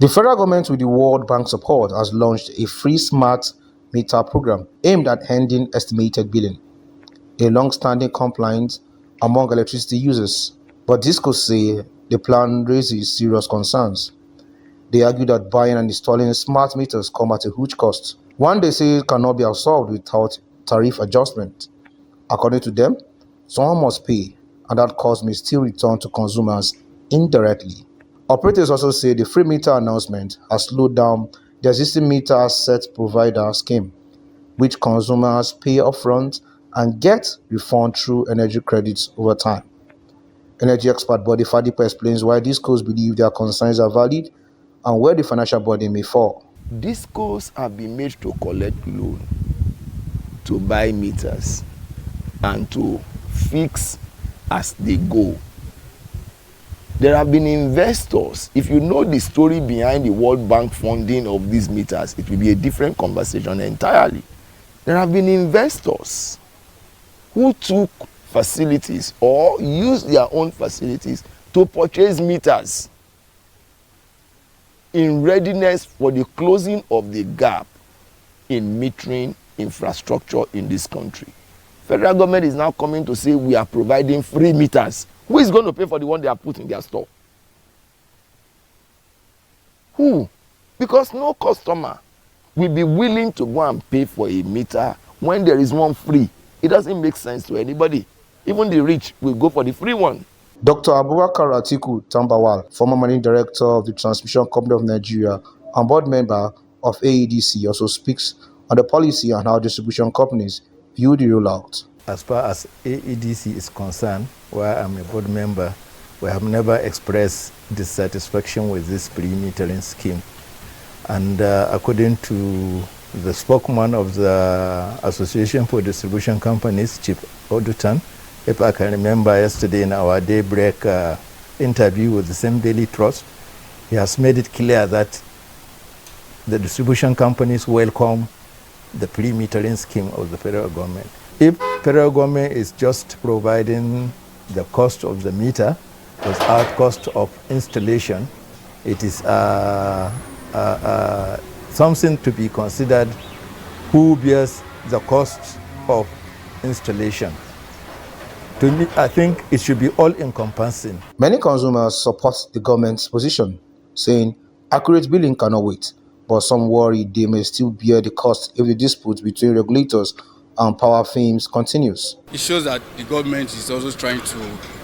The federal government, with the World Bank support, has launched a free smart meter program aimed at ending estimated billing, a long-standing complaint among electricity users. But DISCOS say the plan raises serious concerns. They argue that buying and installing smart meters come at a huge cost. One, they say it cannot be absorbed without tariff adjustment. According to them, someone must pay, and that cost may still return to consumers indirectly. Operators also say the free meter announcement has slowed down the existing meter set provider scheme, which consumers pay upfront and get refund through energy credits over time. Energy expert body Fadipa explains why DISCOs believe their concerns are valid and where the financial burden may fall. DISCOs have been made to collect loan, to buy meters, and to fix as they go. There have been investors. If you know the story behind the World Bank funding of these meters, it will be a different conversation entirely. There have been investors who took facilities or used their own facilities to purchase meters in readiness for the closing of the gap in metering infrastructure in this country. Federal government is now coming to say we are providing free meters. Who is going to pay for the one they have put in their store? Who? Because no customer will be willing to go and pay for a meter when there is one free. It doesn't make sense to anybody. Even the rich will go for the free one. Dr. Abubakar Atiku Tambawal, former managing director of the Transmission Company of Nigeria and board member of AEDC, also speaks on the policy and how distribution companies view the rollout. As far as AEDC is concerned, where I'm a board member, we have never expressed dissatisfaction with this pre-metering scheme. And according to the spokesman of the Association for Distribution Companies, Chief Odutan, if I can remember yesterday in our daybreak interview with the same Daily Trust, he has made it clear that the distribution companies welcome the pre-metering scheme of the federal government. If federal government is just providing the cost of the meter without cost of installation, it is something to be considered who bears the cost of installation. To me, I think it should be all-encompassing. Many consumers support the government's position, saying accurate billing cannot wait, but some worry they may still bear the cost if the dispute between regulators and power firms continues. It shows that the government is also trying to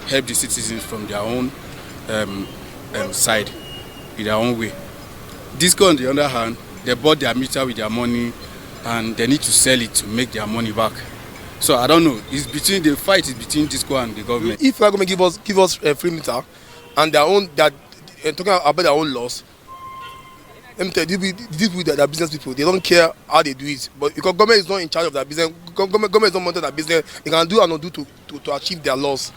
help the citizens from their own side, in their own way. DISCO, on the other hand, they bought their meter with their money and they need to sell it to make their money back. So I don't know. The fight is between DISCO and the government. If they're going to give us a free meter and talking about their own loss, let me tell you, these people that are business people, they don't care how they do it. But because government is not in charge of their business, government is not monitoring their business, they can do and not do to achieve their loss.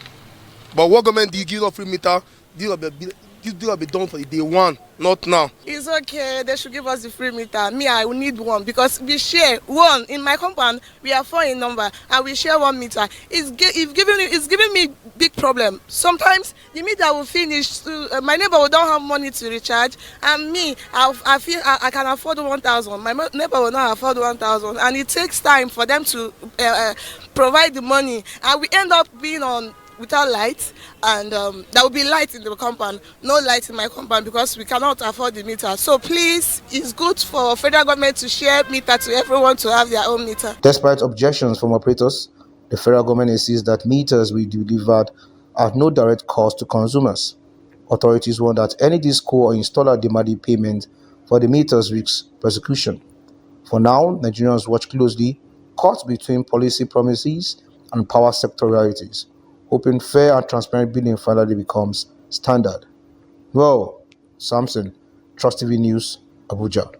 But what government did give us free meter, this will be done for the day one, not now. It's okay, they should give us the free meter. Me, I will need one because we share one. In my compound, we are 4 in number and we share 1 meter. It's giving me big problem. Sometimes the meter will finish, my neighbor will don't have money to recharge, and me, I feel I can afford 1,000. My neighbor will not afford 1,000, and it takes time for them to provide the money, and we end up being on without lights, and there will be light in the compound, no light in my compound because we cannot afford the meter. So please, it's good for federal government to share meter to everyone to have their own meter. Despite objections from operators, the federal government insists that meters will be delivered at no direct cost to consumers. Authorities warn that any DISCO or installer demanding payment for the meters risks prosecution. For now, Nigerians watch closely cuts between policy promises and power sector realities, hoping fair and transparent billing finally becomes standard. Nuel, Samson, Trust TV News, Abuja.